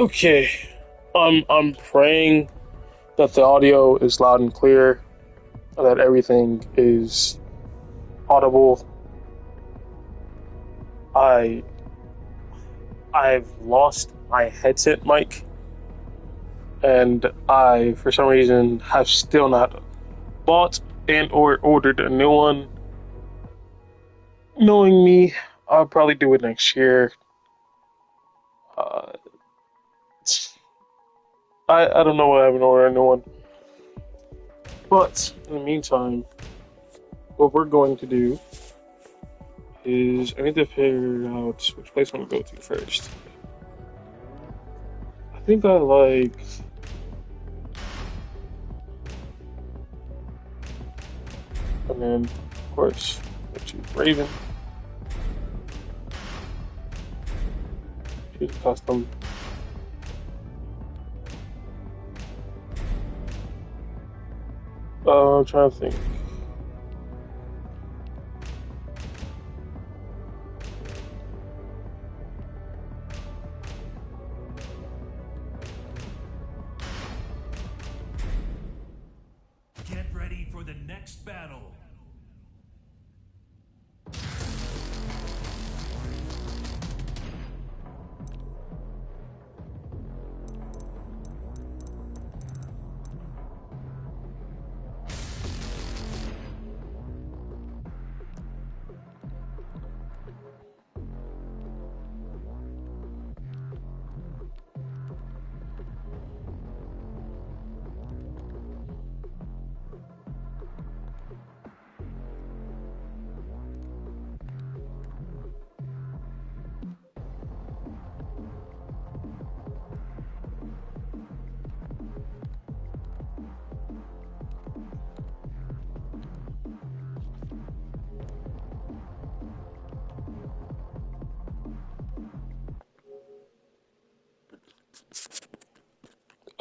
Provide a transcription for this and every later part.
Okay, I'm praying that the audio is loud and clear, and that everything is audible. I I've lost my headset mic, and I for some reason have still not bought and or ordered a new one. Knowing me, I'll probably do it next year. Uh, I don't know why I haven't ordered a new one, but in the meantime, what we're going to do is I need to figure out which place I'm gonna go to first. I think I like, and then of course go to Raven, choose custom. I'm trying to think. Get ready for the next battle.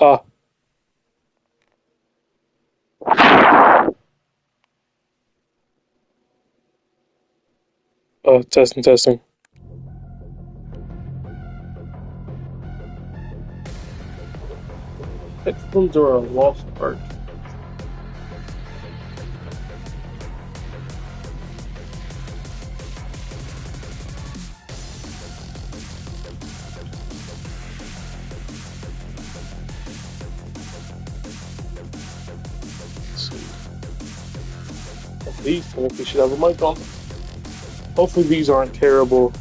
Ah, testing, testing. Headphones are a lost art. Let's see. These, I think we should have a mic on. Hopefully these aren't terrible.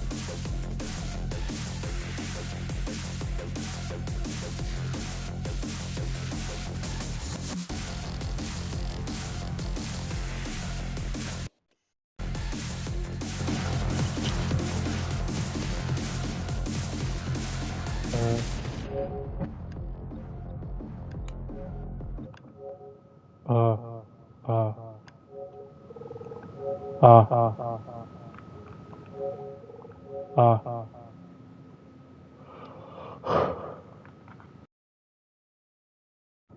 Uh, uh,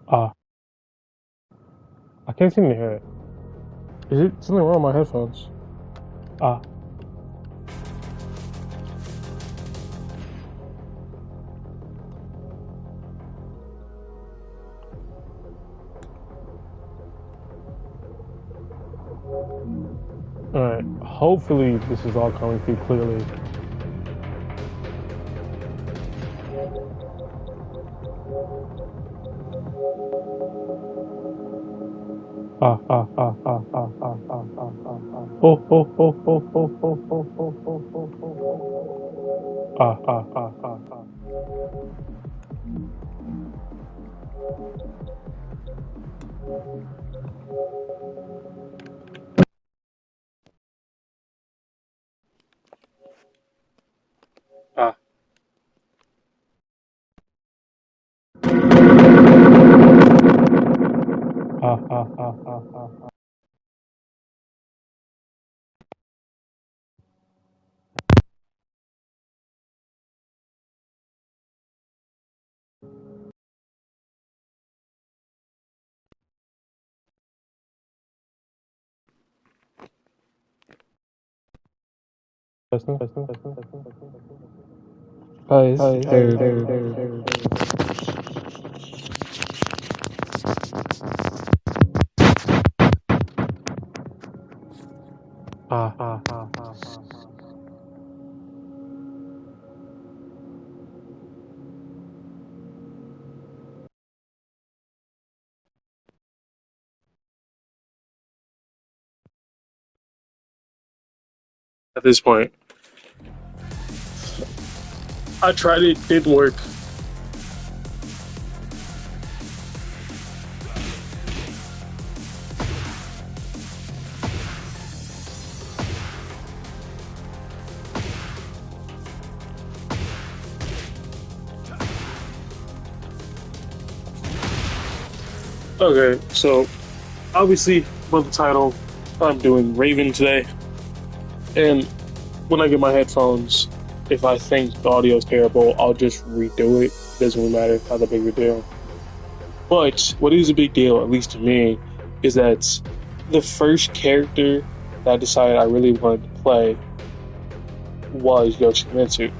uh. I can't seem to hear it. Is it something wrong with my headphones? Ah, alright. Hopefully this is all coming through clearly. Oh, oh, oh, oh, oh, oh, oh, oh, oh, oh, oh. Ah. Testing, testing, testing, testing, testing, testing. At this point, I tried it, didn't work. Okay, so obviously for the title, I'm doing Raven today, and when I get my headphones, if I think the audio is terrible, I'll just redo it. Doesn't really matter, it's not a big a deal. But what is a big deal, at least to me, is that the first character that I decided I really wanted to play was Yoshimitsu.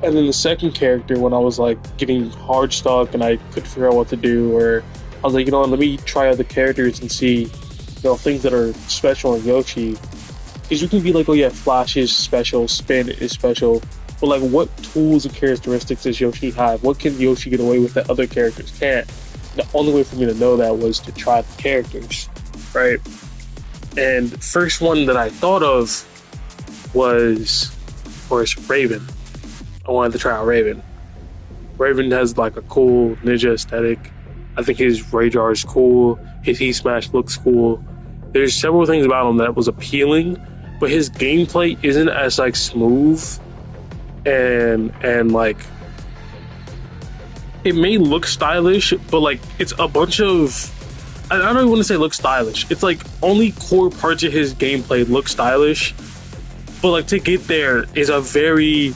And then the second character, when I was like getting hard stuck and I couldn't figure out what to do, or I was like, let me try other characters and see, things that are special in Yoshi. Because you can be like, oh yeah, Flash is special, Spin is special, but like, what tools and characteristics does Yoshi have? What can Yoshi get away with that other characters can't? The only way for me to know that was to try the characters, right? And the first one that I thought of was, of course, Raven. I wanted to try out Raven. Raven has like a cool ninja aesthetic. I think his radar is cool. His Heat Smash looks cool. There's several things about him that was appealing, but his gameplay isn't as like smooth and like it may look stylish, but like it's a bunch of I don't even want to say look stylish. It's like only core parts of his gameplay look stylish, but like to get there is a very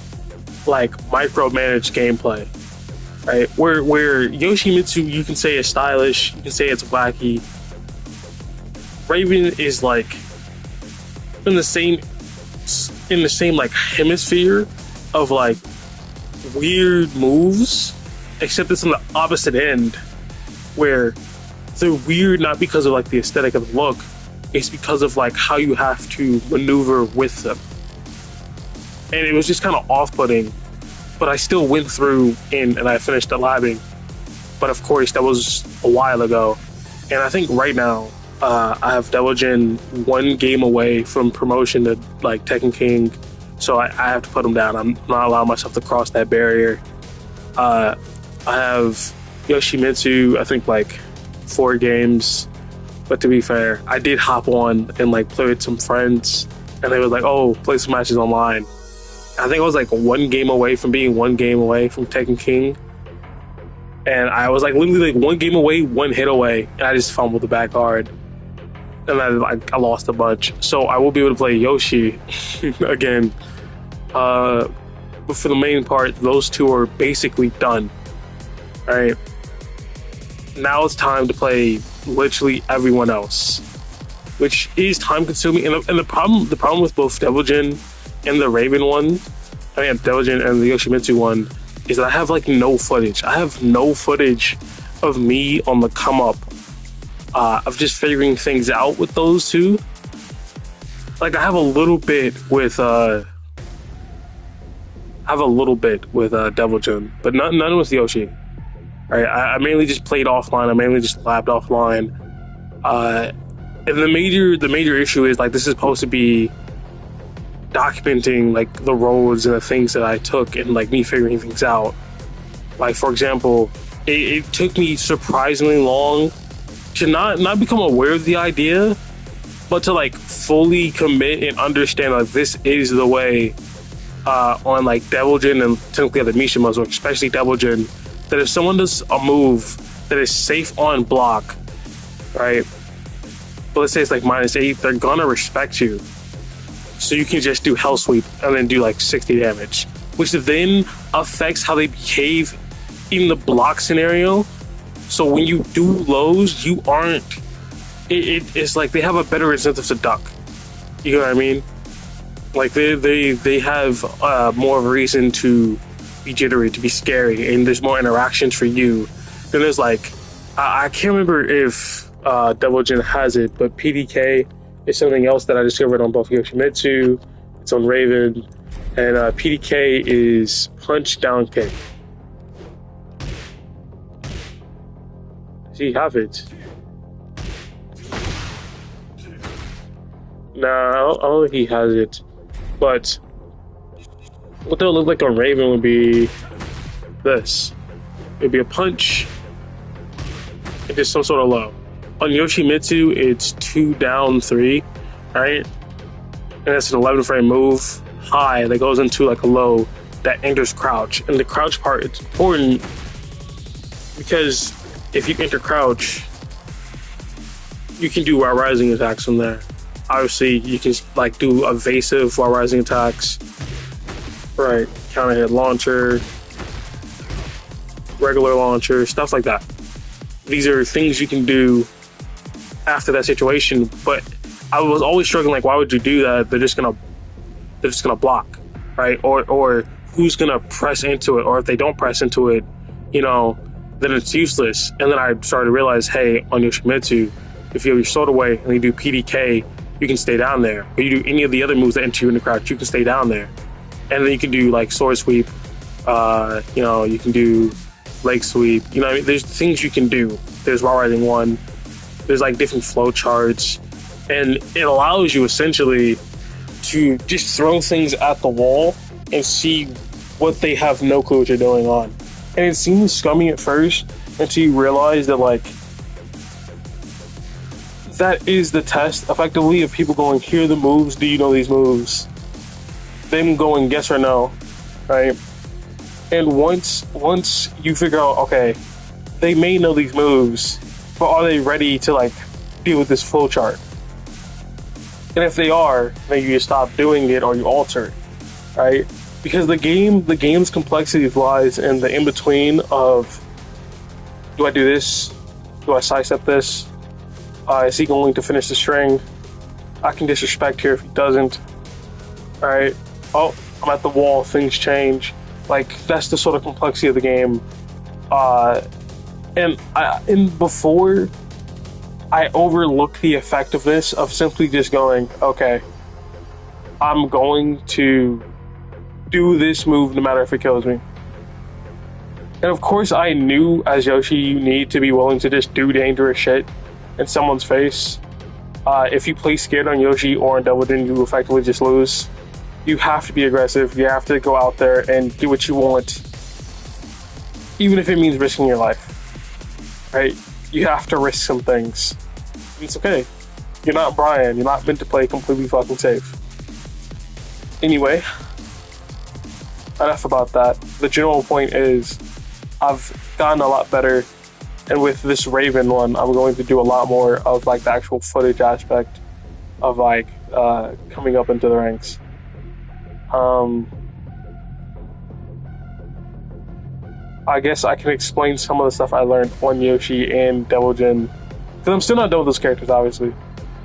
like micromanaged gameplay, right? Where Yoshimitsu you can say is stylish, you can say it's wacky. Raven is like in the same like hemisphere of like weird moves, except it's on the opposite end, where they're weird not because of like the aesthetic of the look, it's because of like how you have to maneuver with them. And it was just kind of off-putting, but I still went through and I finished the labbing. But of course, that was a while ago, and I think right now I have Devil Jin one game away from promotion to like Tekken King, so I have to put him down. I'm not allowing myself to cross that barrier. I have Yoshimitsu, I think like 4 games, but to be fair, I did hop on and like play with some friends, and they were like, "Oh, play some matches online." I think I was like 1 game away from being 1 game away from Tekken King. And I was like literally like 1 game away, 1 hit away, and I just fumbled the back hard. And I lost a bunch. So I will be able to play Yoshi again. But for the main part, those 2 are basically done. Alright. Now it's time to play literally everyone else, which is time consuming. And the problem with both Devil Jin and the Raven one, Devil Jin and the Yoshimitsu one, is that I have like no footage. I have no footage of me on the come up, of just figuring things out with those 2. Like I have a little bit with Devil Jin, but none with Yoshi. Right? I mainly just played offline. I mainly just labbed offline. And the major issue is like this is supposed to be documenting like the roads and the things that I took and like me figuring things out. Like for example, it took me surprisingly long to not become aware of the idea, but to like fully commit and understand like this is the way on like Devil Jin and technically other Mishimas, or especially Devil Jin, that if someone does a move that is safe on block, right? But let's say it's like -8, they're gonna respect you. So you can just do Hell Sweep and then do like 60 damage, which then affects how they behave in the block scenario. So when you do lows, you aren't. It's like they have a better incentive to duck. You know what I mean? Like they have more of a reason to be jittery, to be scary, and there's more interactions for you. Then there's like I can't remember if Double Jin has it, but PDK is something else that I discovered on both Yoshimitsu. It's on Raven, and PDK is punch down kick. Does he have it? Nah, I don't think he has it. But what they'll look like on Raven would be this. It'd be a punch and just some sort of low. On Yoshimitsu, it's 2 down 3, right? And it's an 11 frame move high that goes into like a low that enters crouch. And the crouch part is important because if you enter crouch, you can do while rising attacks from there. Obviously, you can like do evasive while rising attacks, right? Counter hit launcher, regular launcher, stuff like that. These are things you can do after that situation. But I was always struggling, like, why would you do that? They're just gonna block, right? Or who's gonna press into it? Or if they don't press into it, you know, then it's useless. And then I started to realize, hey, on Yoshimitsu, if you have your sword away and you do PDK, you can stay down there. Or you do any of the other moves that enter you in the crouch, you can stay down there. And then you can do like sword sweep, you know, you can do leg sweep. You know what I mean? There's things you can do. There's while rising one. There's like different flow charts. And it allows you essentially to just throw things at the wall and see what they have no clue what you're doing on. And it seems scummy at first until you realize that like that is the test effectively of people going, here are the moves, do you know these moves? Them going yes or no, right? And once you figure out, okay, they may know these moves, but are they ready to like deal with this flow chart? And if they are, then you just stop doing it or you alter it, right? Because the game's complexity lies in the in-between of, do I do this? Do I sidestep this? Is he going to finish the string? I can disrespect here if he doesn't. Alright. Oh, I'm at the wall, things change. Like, that's the sort of complexity of the game. And before, I overlooked the effectiveness of simply just going, okay, I'm going to do this move no matter if it kills me. And of course, I knew as Yoshi, you need to be willing to just do dangerous shit in someone's face. If you play scared on Yoshi or on Double Jin, you effectively just lose. You have to be aggressive. You have to go out there and do what you want, even if it means risking your life. Right? You have to risk some things. And it's okay. You're not Brian. You're not meant to play completely fucking safe. Anyway, enough about that. The general point is, I've gotten a lot better. And with this Raven one, I'm going to do a lot more of like the actual footage aspect of like coming up into the ranks. I guess I can explain some of the stuff I learned on Yoshi and Double Jin, because I'm still not done with those characters, obviously.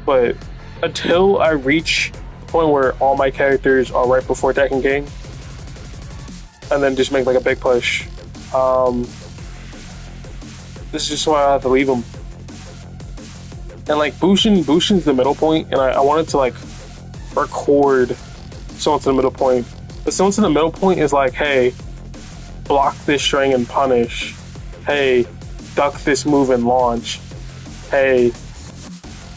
But until I reach the point where all my characters are right before Tekken King, and then just make like a big push, this is just why I have to leave them. And like Bushin's the middle point, and I wanted to like record someone to the middle point. But someone to the middle point is like, hey, block this string and punish. Hey, duck this move and launch. Hey,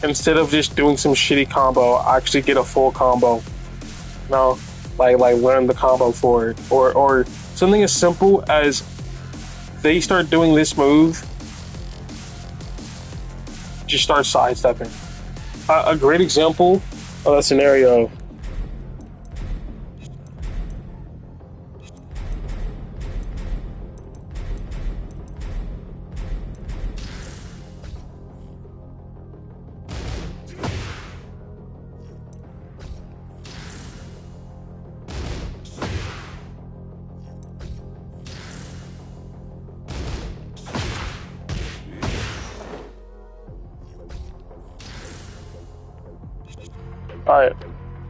instead of just doing some shitty combo, actually get a full combo. You know, like learn the combo for it, or something as simple as they start doing this move, just start sidestepping. A great example of that scenario. Alright,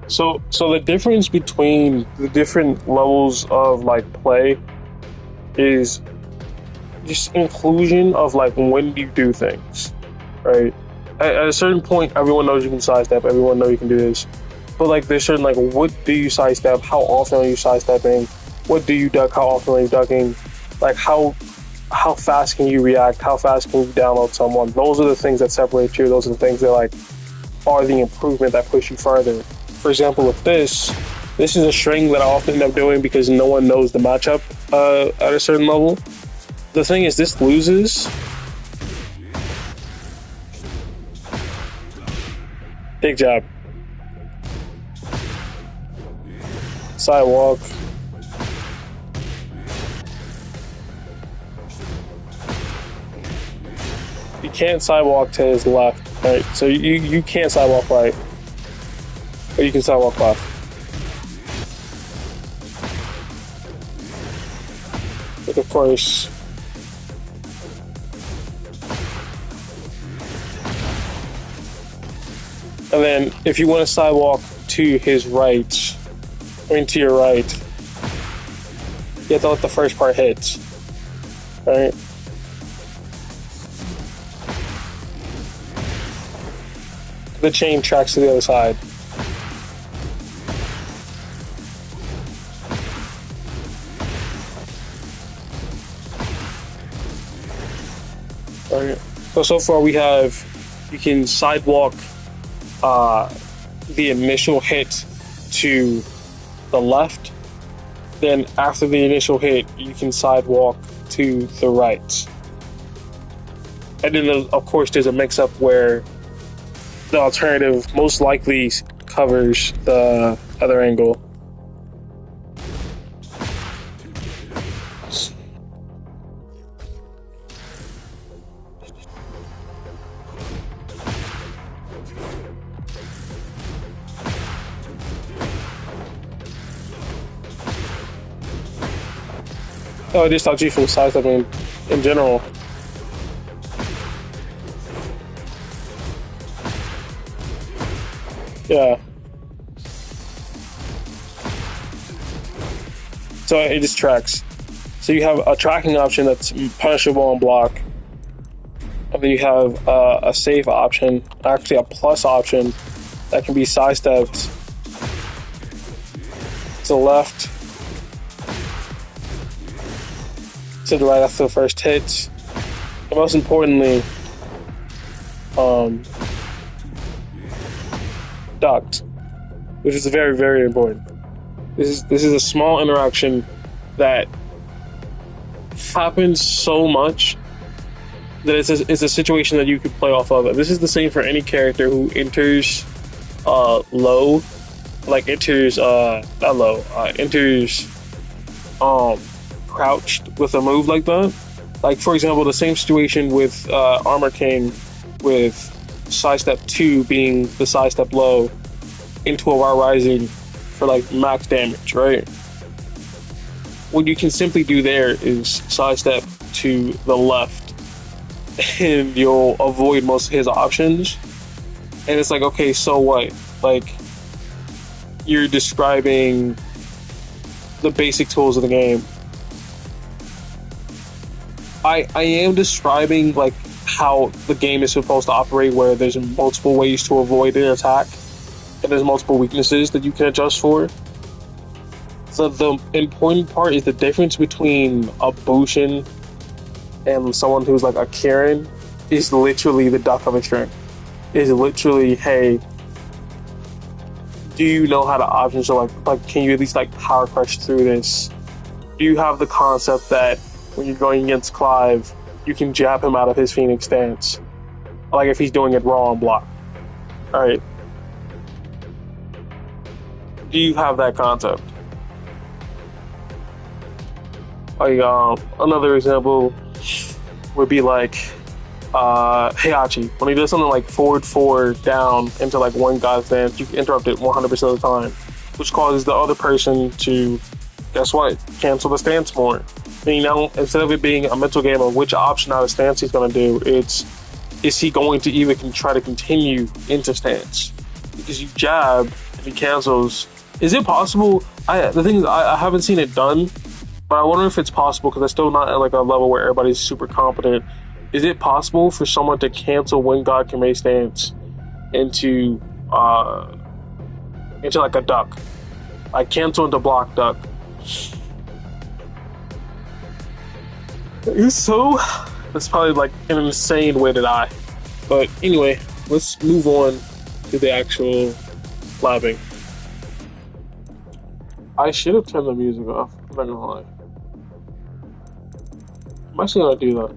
So the difference between the different levels of like play is just inclusion of like when you do things, right? At a certain point, everyone knows you can sidestep. Everyone knows you can do this, but like there's certain like what do you sidestep? How often are you sidestepping? What do you duck? How often are you ducking? Like how fast can you react? How fast can you download someone? Those are the things that separate you. Those are the things that like are the improvement that push you further. For example, with this is a string that I often end up doing because no one knows the matchup at a certain level. The thing is, this loses. Big job. Sidewalk. You can't sidewalk to his left, right? So you can't sidewalk right, or you can sidewalk left. But of course, and then if you want to sidewalk to his right, I mean to your right, you have to let the first part hit, right? The chain tracks to the other side. All right. So far we have, you can sidewalk the initial hit to the left. Then after the initial hit, you can sidewalk to the right. And then of course there's a mix-up where the alternative most likely covers the other angle. Oh, I just thought you from size, I mean, in general. Yeah. So it just tracks. So you have a tracking option that's punishable on block. And then you have a save option, actually a plus option, that can be sidestepped to the left, to the right after the first hit. And most importantly, ducked, which is very, very important. This is a small interaction that happens so much that it's a situation that you could play off of. This is the same for any character who enters low, like enters not low, enters crouched with a move like that. Like for example, the same situation with Armor King, with sidestep 2 being the sidestep low into a while rising for like max damage, right? What you can simply do there is sidestep to the left and you'll avoid most of his options. And it's like, okay, so what? Like, you're describing the basic tools of the game. I am describing like how the game is supposed to operate, where there's multiple ways to avoid an attack and there's multiple weaknesses that you can adjust for. So the important part is the difference between a Bushin and someone who's like a Kieran is literally the duck of a string. Is literally, hey, do you know how to option? So like can you at least like power crush through this? Do you have the concept that when you're going against Clive, you can jab him out of his Phoenix stance, like if he's doing it raw on block? All right. Do you have that concept? Like another example would be like Heihachi. When he does something like forward 4 down into like one god stance, you can interrupt it 100% of the time, which causes the other person to, guess what, cancel the stance more. And, you know, instead of it being a mental game of which option out of stance he's going to do, it's, is he going to even try to continue into stance? Because you jab and he cancels. Is it possible? The thing is, I haven't seen it done, but I wonder if it's possible because I'm still not at like a level where everybody's super competent. Is it possible for someone to cancel when God can make stance into uh into like a duck, like cancel into block duck? If so, that's probably like an insane way to die. But anyway, let's move on to the actual labbing. I should have turned the music off. I'm not gonna lie. I'm actually gonna do that.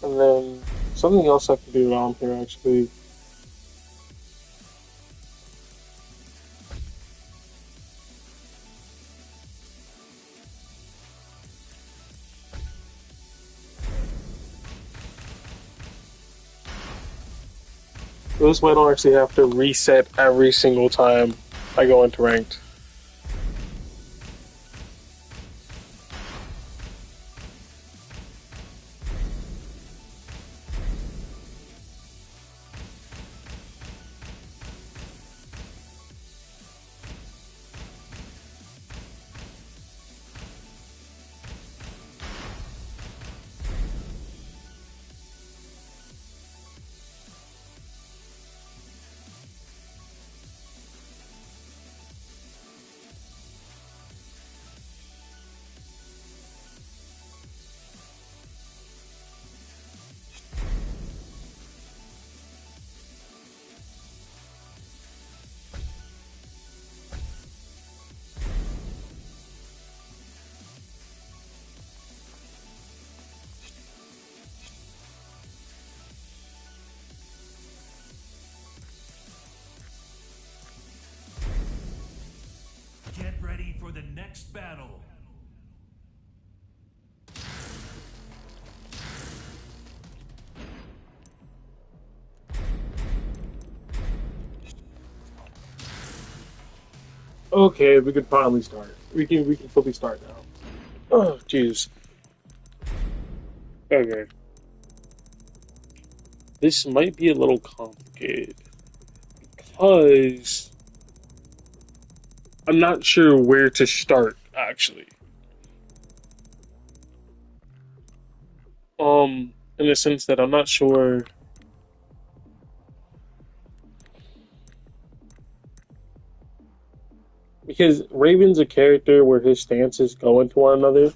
And then something else I can do around here actually. This way I don't actually have to reset every single time I go into ranked. Get ready for the next battle. Okay, we can finally start. We can fully start now. Oh, jeez. Okay. This might be a little complicated because I'm not sure where to start actually. In the sense that I'm not sure because Raven's a character where his stances go into one another.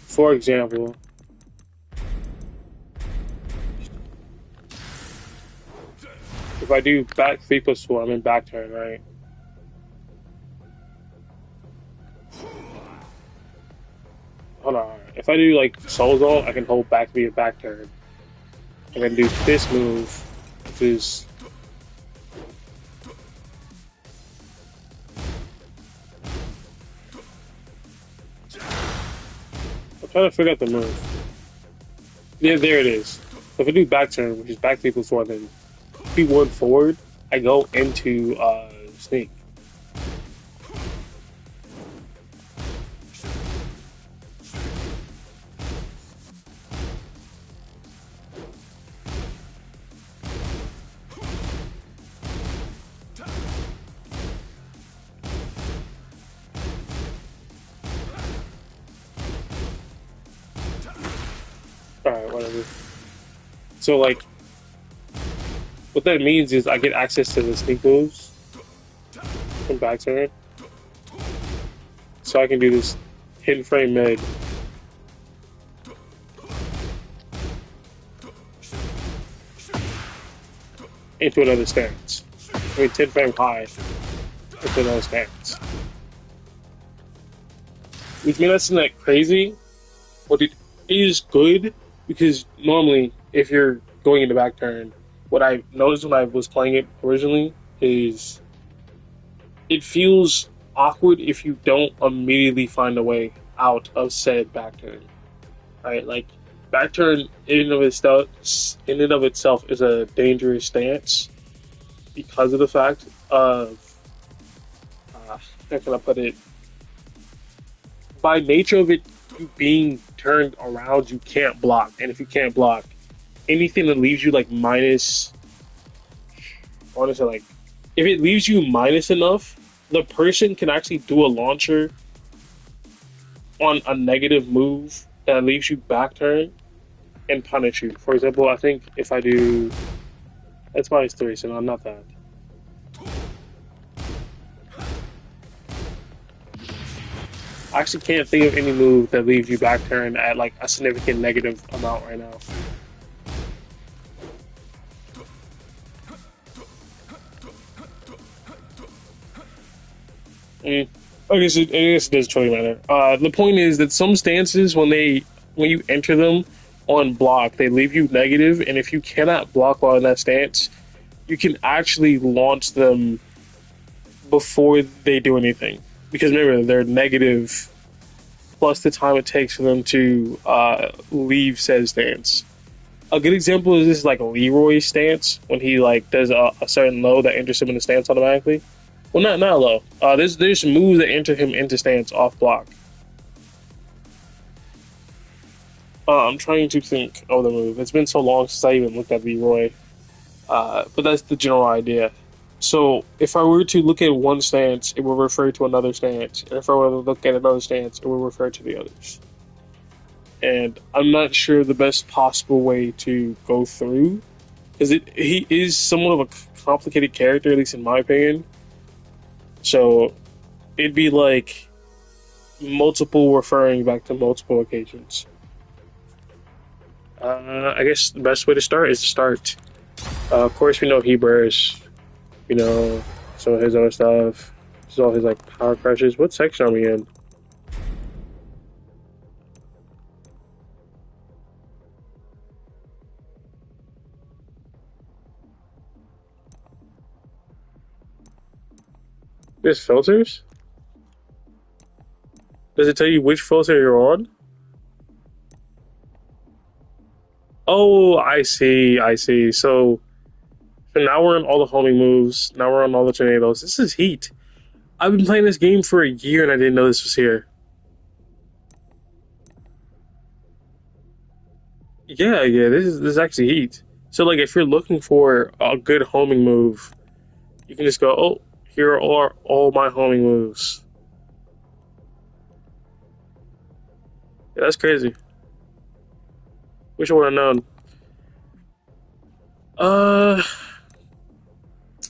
For example, if I do back 3+4, I'm in back turn, right? Hold on. If I do like Soul Zone, I can hold back to be a back turn. I can do this move, which is I'm trying to figure out the move. Yeah, there it is. So if I do back turn, which is back 3+4, then P1 forward, I go into sneak. Alright, whatever. So like what that means is I get access to the sneak moves from back turn. So I can do this hidden frame mid. into another stance. I mean, 10 frame high into another stance. Which may not seem that crazy, but it is good because normally, if you're going into back turn, what I noticed when I was playing it originally is it feels awkward if you don't immediately find a way out of said back turn. Right? Like back turn in and of itself is a dangerous stance because of the fact of how can I put it? By nature of it being turned around, you can't block, and if you can't block, anything that leaves you like minus, I want to say like, if it leaves you minus enough, the person can actually do a launcher on a negative move that leaves you back turn and punish you. For example, I think if I do, that's -3, so no, not that. I actually can't think of any move that leaves you back turn at like a significant negative amount right now. I guess it does totally matter. The point is that some stances, when you enter them on block, they leave you negative, and if you cannot block while in that stance, you can actually launch them before they do anything. Because remember, they're negative plus the time it takes for them to leave said stance. A good example is this, like Leroy's stance when he like does a certain low that enters him in the stance automatically. Well, not low. There's moves that enter him into stance off block. I'm trying to think of the move. It's been so long since I even looked at Leroy. But that's the general idea. So if I were to look at one stance, it will refer to another stance. And if I were to look at another stance, it will refer to the others. And I'm not sure the best possible way to go through, because he is somewhat of a complicated character, at least in my opinion. So it'd be like multiple referring back to multiple occasions. I guess the best way to start is to start. Of course, we know Hebrews. You know, some of his other stuff. This is all his like power crushes. What section are we in? There's filters? Does it tell you which filter you're on? Oh, I see, I see. So now we're on all the homing moves. Now we're on all the tornadoes. This is heat. I've been playing this game for a year and I didn't know this was here. Yeah, this is actually heat. So like if you're looking for a good homing move, you can just go, oh, here are all my homing moves. Yeah, that's crazy. Wish I would have known. Uh,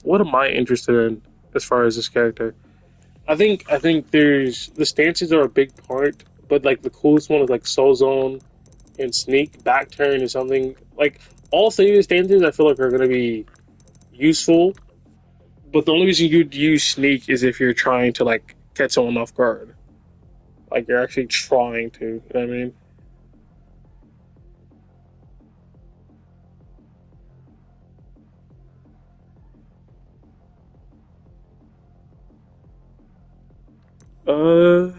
what am I interested in as far as this character? I think there's the stances are a big part, but like the coolest one is like Soul Zone and Sneak. Back turn is something like all three of the stances I feel like are gonna be useful. But the only reason you'd use Sneak is if you're trying to like catch someone off guard. Like you're actually trying to, you know what I mean? Uh,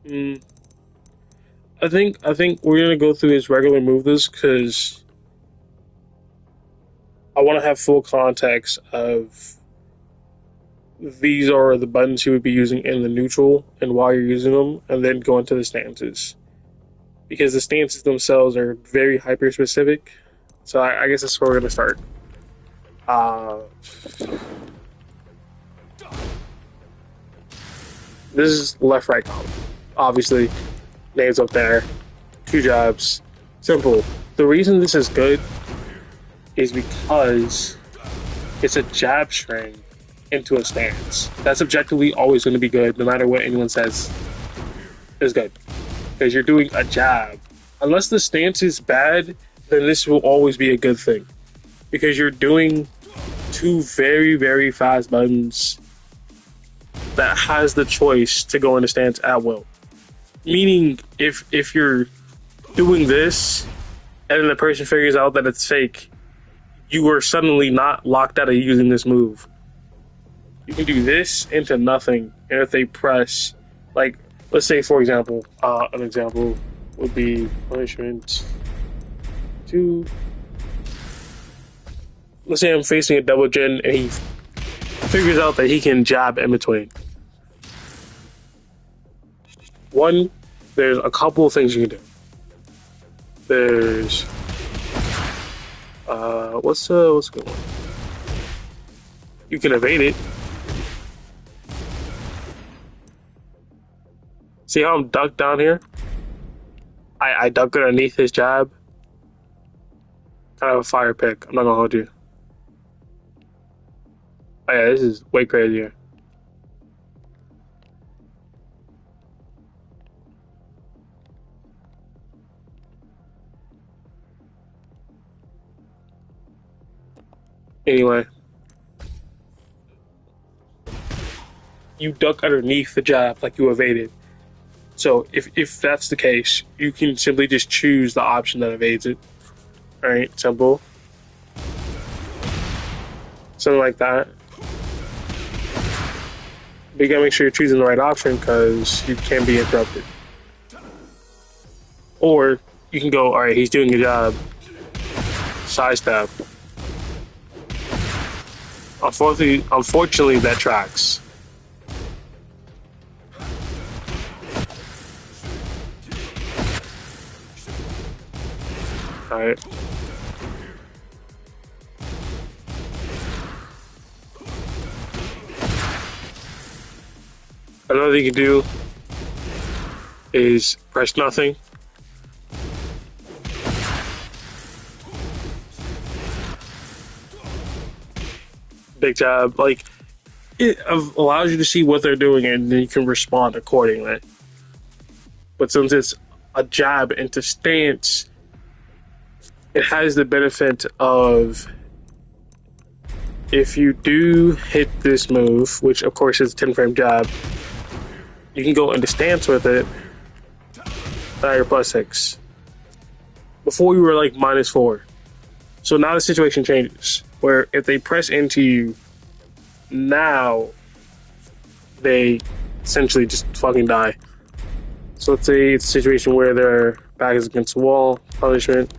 mm, I think we're gonna go through his regular move list because I want to have full context of these are the buttons you would be using in the neutral and why you're using them, and then go into the stances because the stances themselves are very hyper specific. So I guess that's where we're gonna start. Uh, this is left right combo. Obviously, names up there, two jabs, simple. The reason this is good is because it's a jab string into a stance. That's objectively always going to be good, no matter what anyone says. is good because you're doing a jab. Unless the stance is bad, then this will always be a good thing because you're doing two very, very fast buttons that has the choice to go into stance at will. Meaning, if you're doing this and then the person figures out that it's fake, you are suddenly not locked out of using this move. You can do this into nothing, and if they press, like, let's say for example, an example would be punishment 2. Let's say I'm facing a double gen and he figures out that he can jab in between. One, there's a couple of things you can do. There's what's a good one? You can evade it. See how I'm ducked down here? I duck underneath his jab. Kind of a fire pick. I'm not gonna hold you. Oh yeah, this is way crazier. Anyway, you duck underneath the jab like you evaded. So if that's the case, you can simply just choose the option that evades it. Alright, simple. Something like that. But you gotta make sure you're choosing the right option because you can be interrupted. Or you can go, alright, he's doing a job. Side stab. Unfortunately, that tracks. Alright. Another thing you can do is press nothing. Big jab. Like, it allows you to see what they're doing and then you can respond accordingly. But since it's a jab into stance, it has the benefit of if you do hit this move, which of course is a 10 frame jab, you can go into stance with it. Now you're +6. Before you were like -4. So now the situation changes, where if they press into you, now they essentially just fucking die. So let's say it's a situation where their back is against the wall, punishment.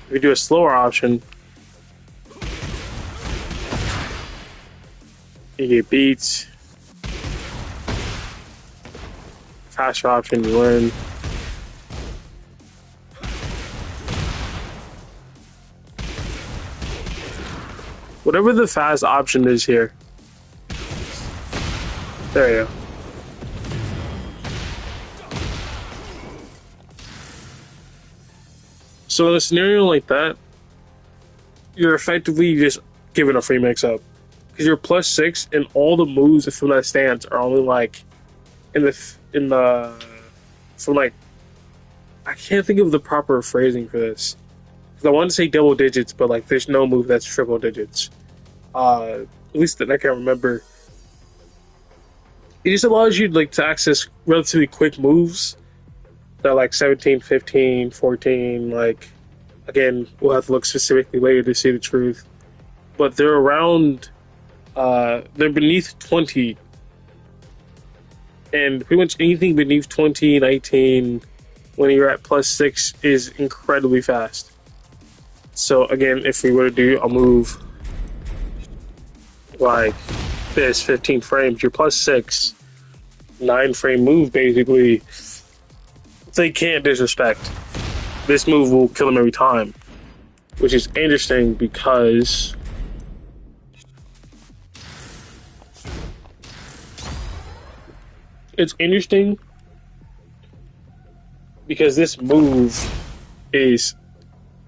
If you do a slower option, you get beat. Faster option, you win. Whatever the fast option is here. There you go. So in a scenario like that, you're effectively just giving a free mix-up. Because you're +6 and all the moves from that stance are only like from like, I can't think of the proper phrasing for this. Because I want to say double digits, but like there's no move that's triple digits. At least that I can remember. It just allows you like to access relatively quick moves. They're like 17, 15, 14, like, again, we'll have to look specifically later to see the truth. But they're around, they're beneath 20. And pretty much anything beneath 20, 19, when you're at +6 is incredibly fast. So again, if we were to do a move like this, 15 frames, you're +6, 9 frame move basically, they can't disrespect. This move will kill them every time, which is interesting because this move is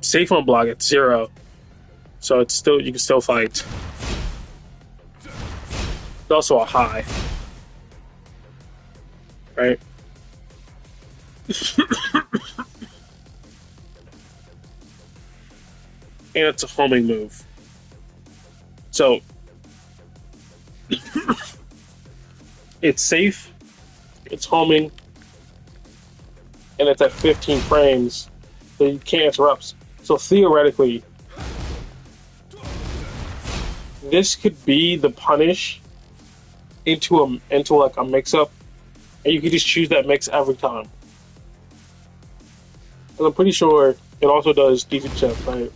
safe on block at 0, so it's still, you can still fight. also a high, right? And it's a homing move. So it's safe, it's homing, and it's at 15 frames, so you can't interrupt. So theoretically, this could be the punish into like a mix up, and you could just choose that mix every time. And I'm pretty sure it also does decent chip, right?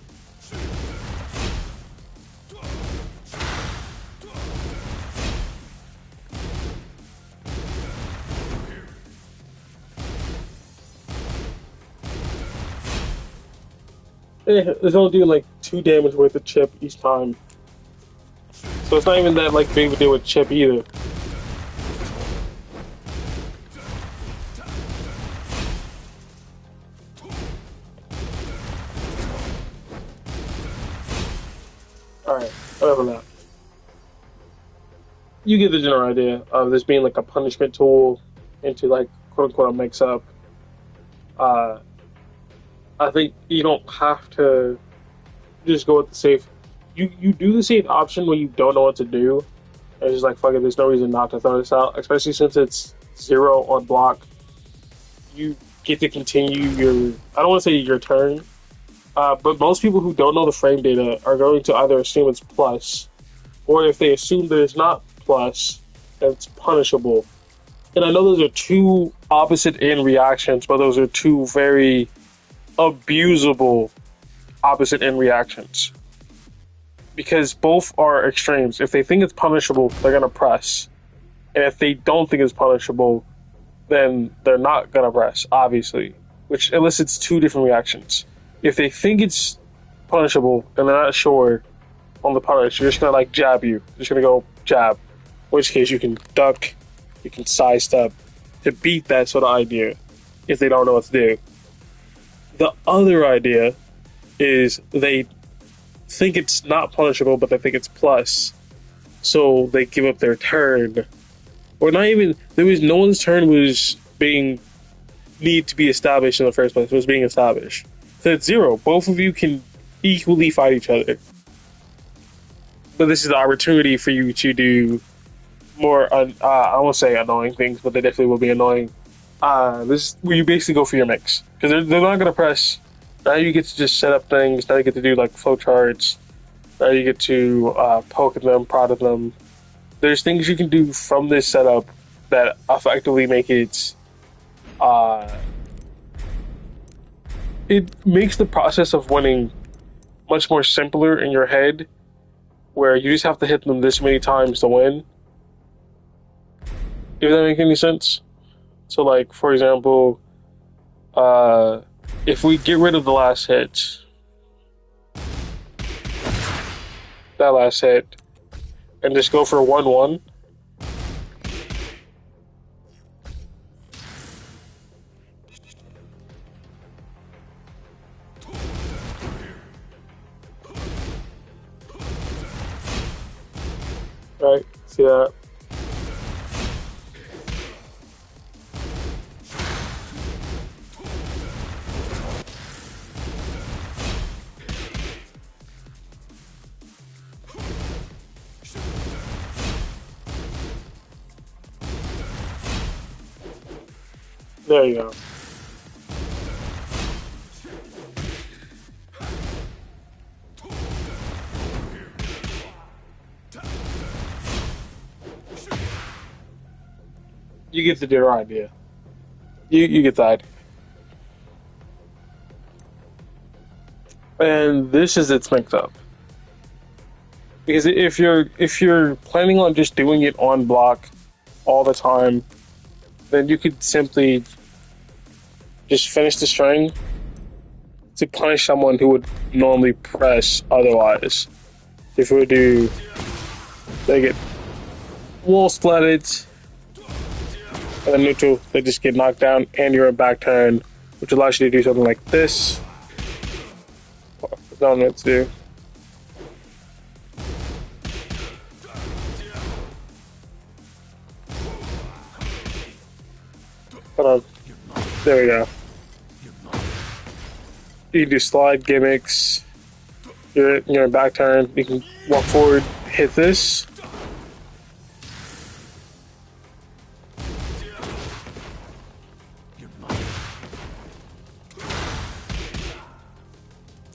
It's only doing like 2 damage worth of chip each time. So it's not even that like big of a deal with chip either. Alright, whatever that. You get the general idea of this being like a punishment tool into like quote unquote a mix up. Uh, I think you don't have to just go with the safe. You do the safe option when you don't know what to do. It's just like fuck it, there's no reason not to throw this out, especially since it's 0 on block. You get to continue your I don't want to say your turn, but most people who don't know the frame data are going to either assume it's plus, or if they assume that it's not plus, it's punishable. And I know those are two opposite end reactions, but those are two very abusable opposite end reactions. Because both are extremes. If they think it's punishable, they're going to press. And if they don't think it's punishable, then they're not going to press, obviously. Which elicits two different reactions. If they think it's punishable and they're not sure on the punish, you're just going to like jab you. You're just going to go jab. In which case you can duck, you can sidestep to beat that sort of idea if they don't know what to do. The other idea is they think it's not punishable, but they think it's plus, so they give up their turn, or not even. There was no one's turn was being need to be established in the first place. It was being established. So it's 0. Both of you can equally fight each other, but this is the opportunity for you to do more. I won't say annoying things, but they definitely will be annoying. This is where you basically go for your mix because they're not gonna press. Now you get to just set up things. Now you get to do like flow charts. Now you get to poke at them, prod at them. There's things you can do from this setup that effectively make it. It makes the process of winning much more simpler in your head, where you just have to hit them this many times to win. If that make any sense. So, like for example, if we get rid of the last hit, that last hit, and just go for 1-1. Right, see that? There you go. You get the general idea. You get that. And this is its mix up. Because if you're planning on just doing it on block all the time, then you could simply just finish the string to punish someone who would normally press otherwise. If we do, they get wall splatted, and then neutral, they just get knocked down, and you're a back turn, which allows you to do something like this. I don't know what to do. hold on. There we go. You can do slide gimmicks. Your back turn. You can walk forward, hit this.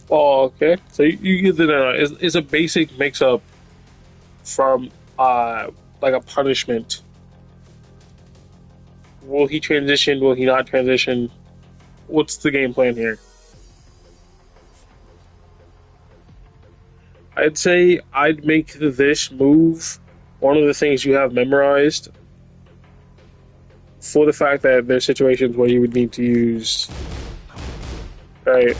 Oh, okay. So you get the it's a basic mix-up from like a punishment. Will he transition? Will he not transition? What's the game plan here? I'd say I'd make this move one of the things you have memorized for the fact that there's situations where you would need to use. Right.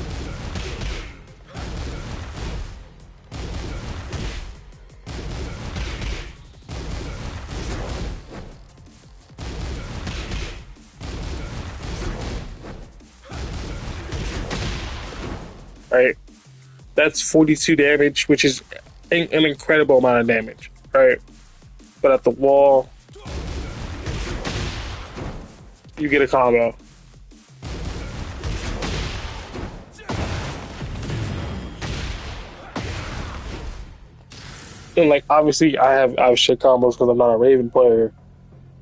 Right. That's 42 damage, which is an incredible amount of damage. Right. But at the wall, you get a combo. And like obviously I have shit combos because I'm not a Raven player.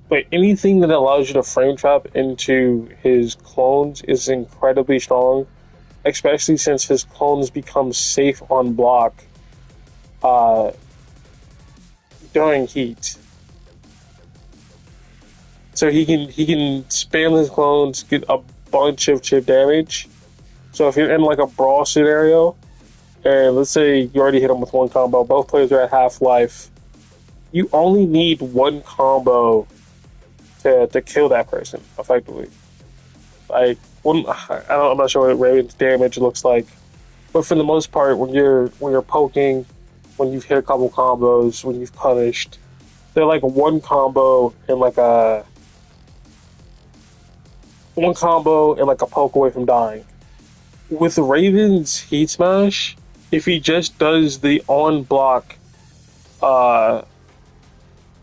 But anything that allows you to frame trap into his clones is incredibly strong, especially since his clones become safe on block uh, during heat. So he can spam his clones, get a bunch of chip damage. So if you're in like a brawl scenario, and let's say you already hit him with one combo, both players are at half life, you only need one combo to kill that person effectively. Like I'm not sure what Raven's damage looks like, but for the most part, when you're poking, when you've hit a couple combos, when you've punished, they're like one combo and like a poke away from dying. With Raven's Heat Smash, if he just does the on block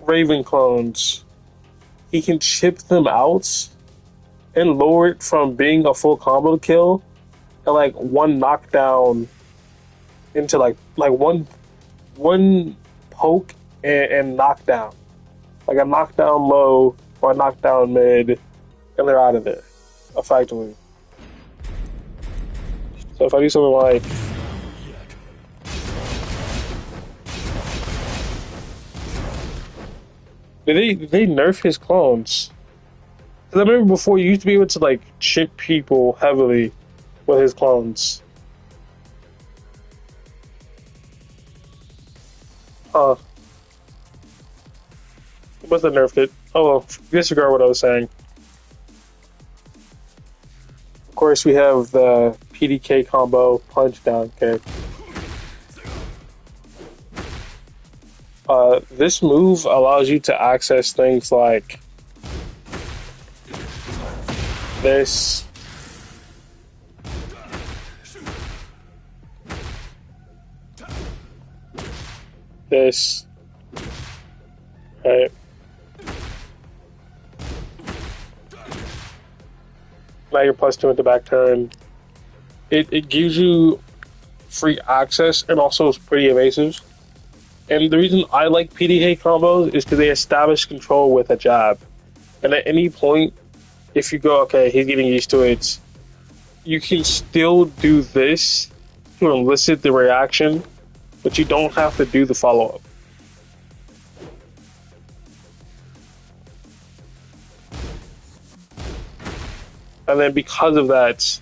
Raven clones, he can chip them out and lower it from being a full combo kill and like one knockdown into like one poke and knockdown. Like a knockdown low or a knockdown mid, and they're out of there effectively. So if I do something like did they nerf his clones? Because I remember before you used to be able to like chip people heavily with his clones. Huh. He must have nerfed it. Oh well, disregard what I was saying. Of course, we have the PDK combo punch down kick. This move allows you to access things like this. This. Right. Now you're +2 at the back turn. It gives you free access and also is pretty evasive. And the reason I like PDK combos is because they establish control with a jab. And at any point, if you go, okay, he's getting used to it, you can still do this to elicit the reaction, but you don't have to do the follow-up. And then because of that,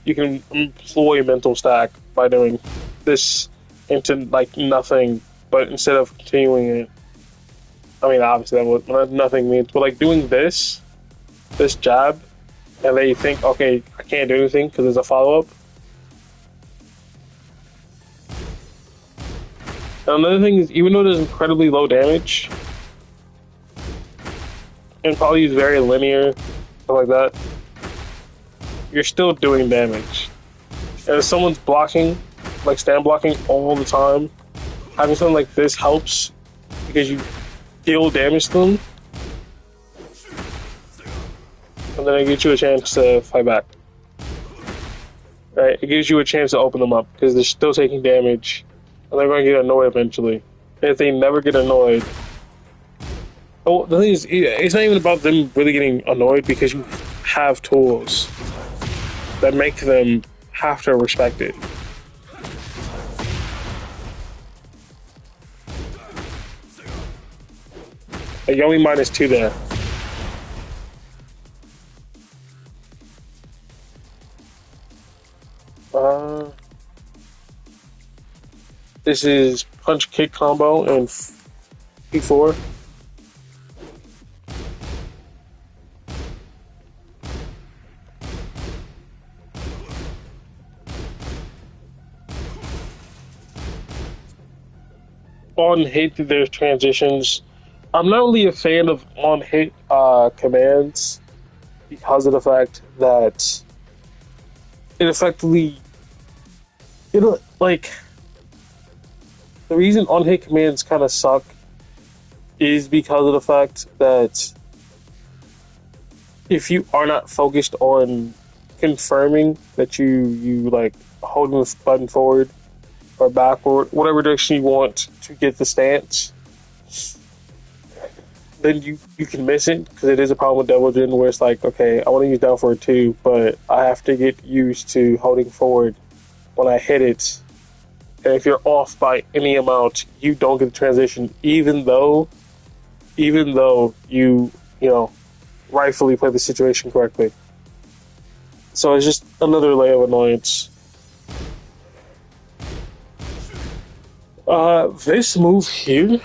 you can employ mental stack by doing this into like nothing, but instead of continuing it, I mean, obviously that what nothing means, but like doing this jab, and then you think, okay, I can't do anything because there's a follow-up. And another thing is, even though there's incredibly low damage, and probably is very linear, stuff like that, you're still doing damage. And if someone's blocking, like stand blocking all the time, having something like this helps because you deal damage to them. And and then it gives you a chance to fight back. Right? It gives you a chance to open them up because they're still taking damage, and they're going to get annoyed eventually. And if they never get annoyed, oh, the thing is, it's not even about them really getting annoyed because you have tools that make them have to respect it. Like, you only -2 there. This is punch kick combo and P4. On hit, there's transitions. I'm not really a fan of on hit commands because of the fact that it effectively, like, the reason on hit commands kind of suck is because of the fact that if you are not focused on confirming that you like holding this button forward or backward, whatever direction you want to get the stance, then you can miss it, because it is a problem with double jin where it's like, okay, I want to use down forward too, but I have to get used to holding forward when I hit it. And if you're off by any amount, you don't get the transition, even though you rightfully play the situation correctly. So it's just another layer of annoyance. This move here,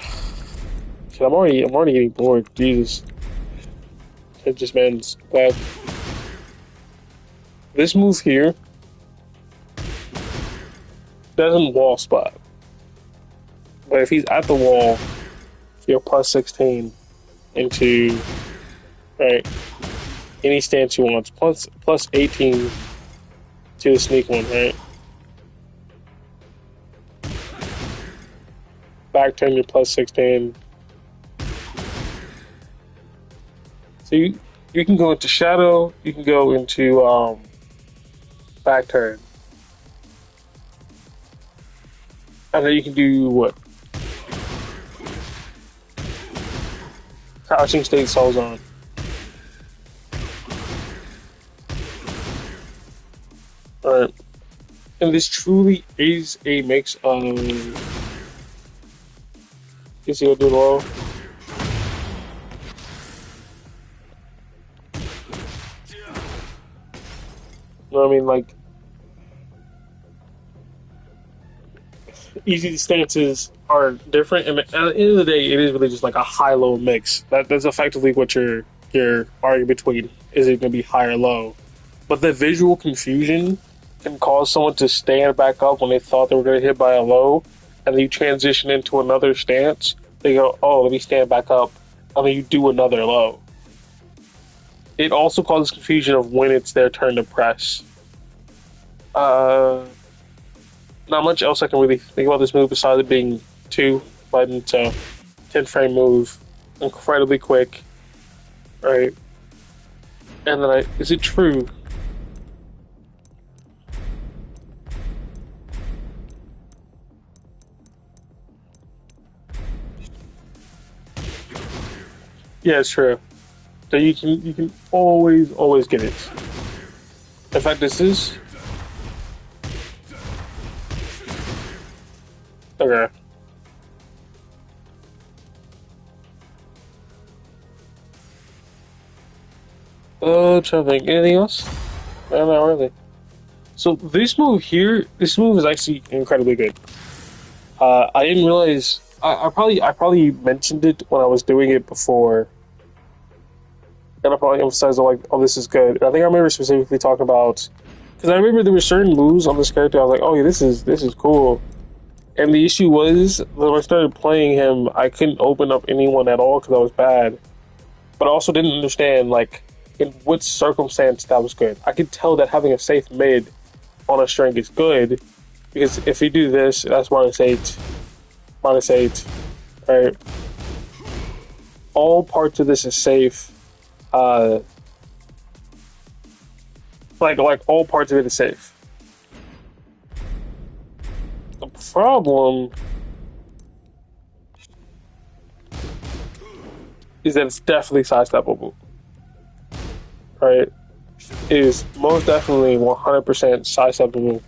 I'm already getting bored. Jesus, it just man's bad. This move here doesn't wall spot, but if he's at the wall, you're +16 into any stance he wants, plus 18 to the sneak one, right? Back turn, you're +16. So you can go into shadow, you can go into back turn. And then you can do what? Crouching state soul zone. Alright. And this truly is a mix of... You see what I do low? You know what I mean? Like, easy stances are different, and at the end of the day, it is really just like a high-low mix. That's effectively what you're arguing between. Is it going to be high or low? But the visual confusion can cause someone to stand back up when they thought they were going to hit by a low, and then you transition into another stance. They go, oh, let me stand back up, and then you do another low. It also causes confusion of when it's their turn to press. Not much else I can really think about this move besides it being 2 button to 10 frame move, incredibly quick, right? And then is it true? Yeah, it's true. So you can always get it. In fact, this is okay. Trying to think. Anything else? No, not really. So this move here, this move is actually incredibly good. I didn't realize. I probably mentioned it when I was doing it before, and I probably emphasized like, oh, this is good. And I think I remember specifically talking about, because I remember there were certain moves on this character. I was like, oh yeah, this is cool. And the issue was when I started playing him, I couldn't open up anyone at all because I was bad. But I also didn't understand like in what circumstance that was good. I could tell that having a safe mid on a string is good because if you do this, that's -8. -8, right? All parts of this is safe. Like all parts of it is safe. The problem is that it's definitely sidesteppable, right? It is most definitely 100% sidesteppable.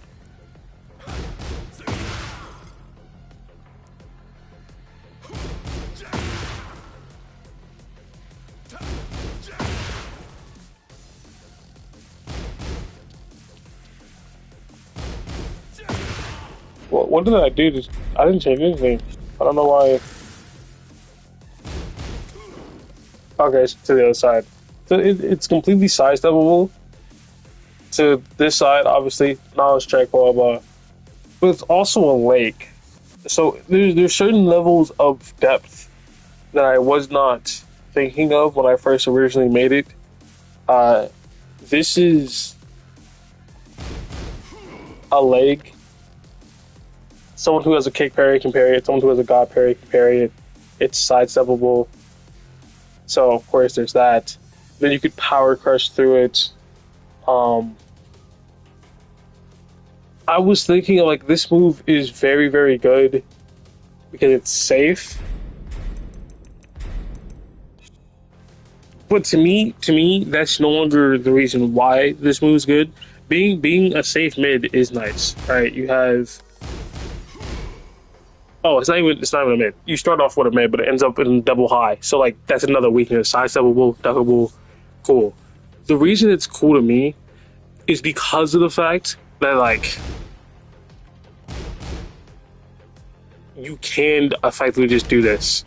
What did I do? I didn't change anything. I don't know why. Okay, it's to the other side. So it's completely sidesteppable. To this side, obviously, knowledge check, blah, blah, blah. But it's also a lake. So there's certain levels of depth that I was not thinking of when I first originally made it. Uh, this is a leg. Someone who has a kick parry can parry it. Someone who has a god parry can parry it. It's sidesteppable. So of course there's that. Then you could power crush through it. Um, I was thinking like this move is very very good because it's safe. But to me, that's no longer the reason why this move is good. Being a safe mid is nice. Right? You have it's not even a mid. You start off with a mid, but it ends up in double high. So like that's another weakness. Sidesteppable, duckable, cool. The reason it's cool to me is because of the fact that like you can effectively just do this.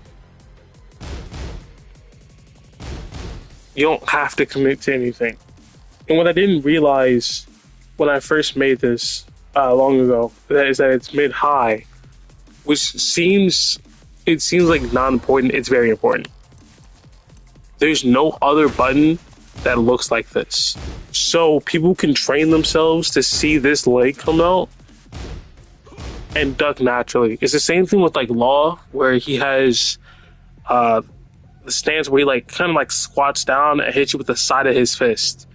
You don't have to commit to anything. And what I didn't realize when I first made this long ago is that it's mid high, which seems like non-important. It's very important. There's no other button that looks like this, so people can train themselves to see this leg come out and duck naturally. It's the same thing with like Law, where he has the stance where he like kind of like squats down and hits you with the side of his fist.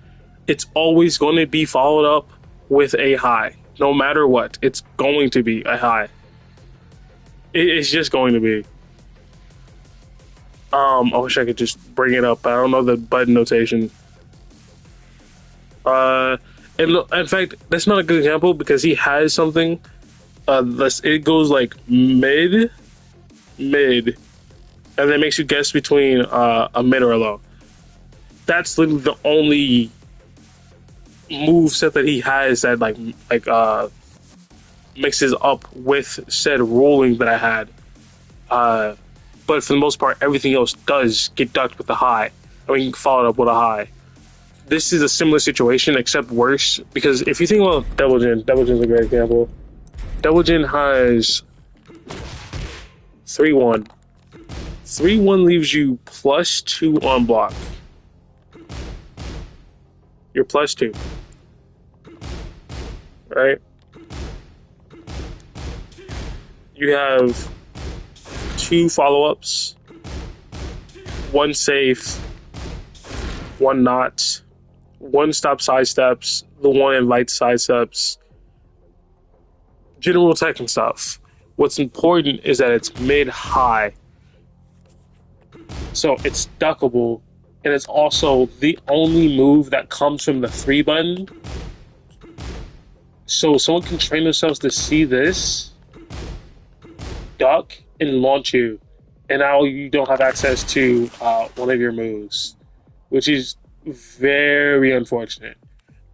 It's always going to be followed up with a high, no matter what. It's going to be a high. It's just going to be. I wish I could just bring it up. I don't know the button notation. And look, in fact, that's not a good example because he has something. It goes like mid, and then makes you guess between a mid or a low. That's literally the only move set that he has that mixes up with said ruling that I had. But for the most part, everything else does get ducked with a high. I mean, followed up with a high. This is a similar situation, except worse, because if you think about Double Jin's a great example. Double Jin has 3-1. 3-1 leaves you +2 on block. You're +2. Right? You have 2 follow-ups, 1 safe, 1 not, 1 stop sidesteps, the 1 in light sidesteps, general tech and stuff. What's important is that it's mid-high. So it's duckable, and it's also the only move that comes from the 3 button. So someone can train themselves to see this, duck, and launch you. And now you don't have access to one of your moves, which is very unfortunate.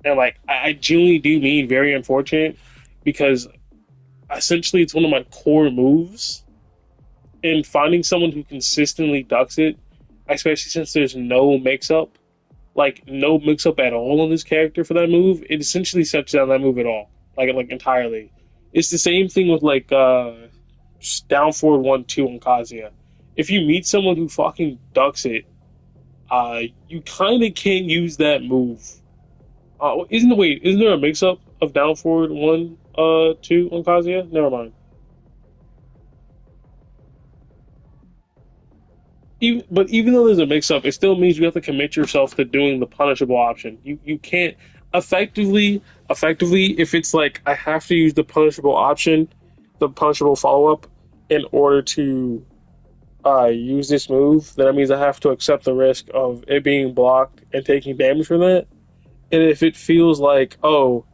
And like, I genuinely do mean very unfortunate because essentially it's one of my core moves. And finding someone who consistently ducks it, especially since there's no mix-up, like no mix-up at all on this character for that move, it essentially shuts down that move at all, like entirely. It's the same thing with like down forward 1-2 on Kazuya. If you meet someone who fucking ducks it, you kind of can't use that move. Isn't there a mix-up of down forward 1-2 on Kazuya? Never mind. But even though there's a mix-up, it still means you have to commit yourself to doing the punishable option. You can't. effectively, if it's like I have to use the punishable option, the punishable follow up, in order to use this move, then that means I have to accept the risk of it being blocked and taking damage from that. And if it feels like, oh,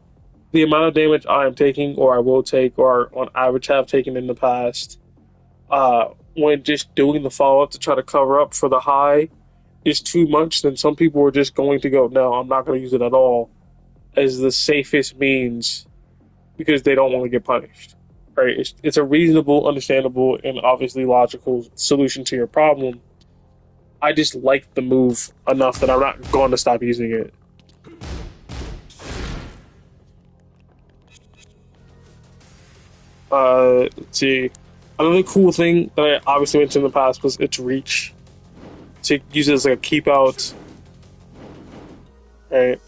the amount of damage I am taking, or I will take, or on average have taken in the past, when just doing the follow up to try to cover up for the high is too much, then some people are just going to go, no, I'm not going to use it at all as the safest means because they don't want to get punished. Right? It's a reasonable, understandable, and obviously logical solution to your problem. I just like the move enough that I'm not going to stop using it. Let's see. Another cool thing that I obviously mentioned in the past was its reach. To use it as like a keep out. Right.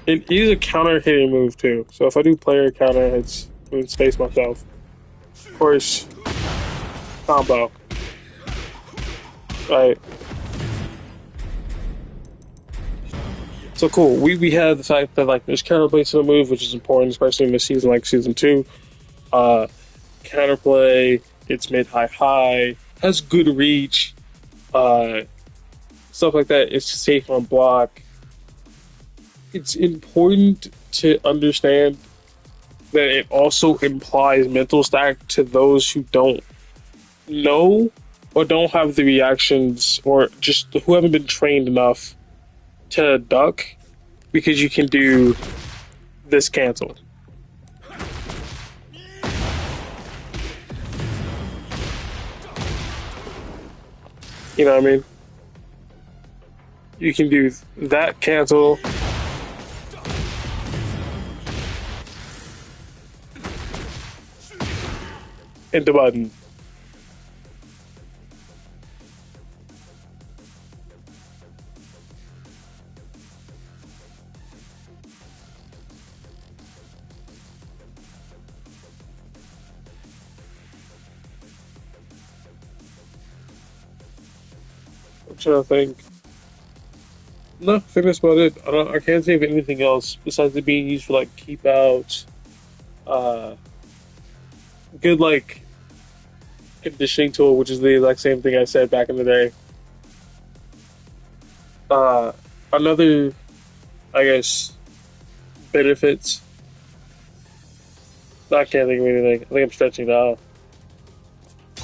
It is a counter hitting move too. So if I do player counter hits, I mean space myself. Of course, combo. Right. So cool. We had the fact that like there's counterplay to the move, which is important, especially in a season like season two. Uh, Counterplay, it's mid high high, has good reach, uh, stuff like that. It's safe on block. It's important to understand that it also implies mental stack to those who don't know or don't have the reactions or just who haven't been trained enough to duck because you can do this cancel. You know what I mean? You can do that cancel into button. I'm trying to think. No, I think that's about it. I can't think of anything else besides it being used for like keep out, uh, good like conditioning tool, which is the exact same thing I said back in the day. Uh, Another, I guess, benefits. I can't think of anything. I think I'm stretching it out. I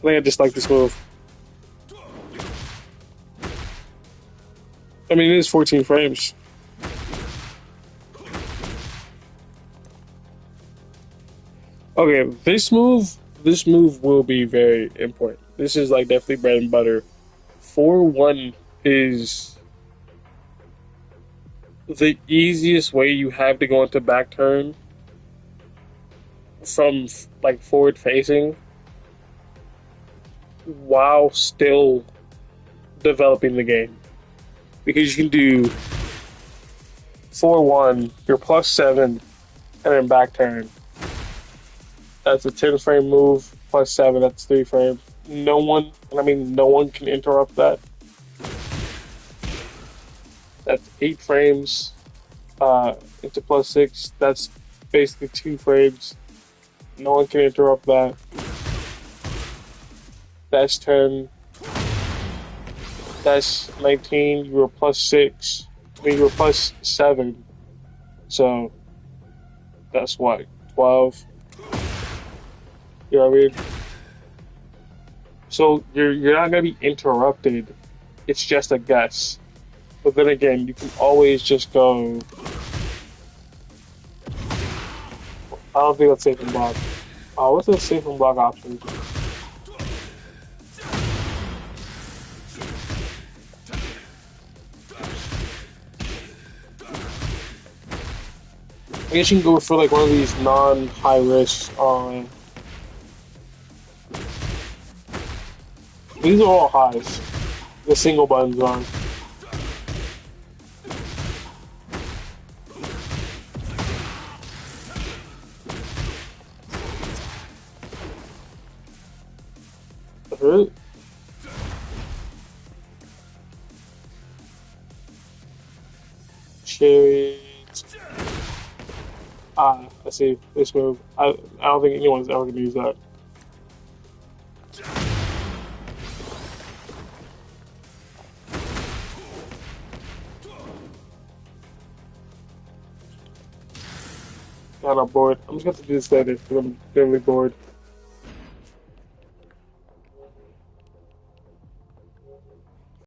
think I just like this move. I mean, it is 14 frames. Okay, this move will be very important. This is like definitely bread and butter. 4-1 is the easiest way you have to go into back turn from like forward facing while still developing the game. Because you can do 4-1, you're +7, and then back turn. That's a 10 frame move, +7, that's 3 frames. No one, and I mean no one can interrupt that. That's 8 frames into +6. That's basically 2 frames. No one can interrupt that. That's 10. That's 19. You were +6. I mean, you were +7. So that's what, 12. You know what I mean? So you're not gonna be interrupted. It's just a guess. But then again, you can always just go. I don't think that's safe and block. What's the safe and block option? I guess you can go for like one of these non-high risk. These are all highs. The single buttons are. Really? Chariot. Ah, I see this move. I don't think anyone's ever gonna use that. God, I'm bored. I'm just gonna have to do this later because I'm really bored.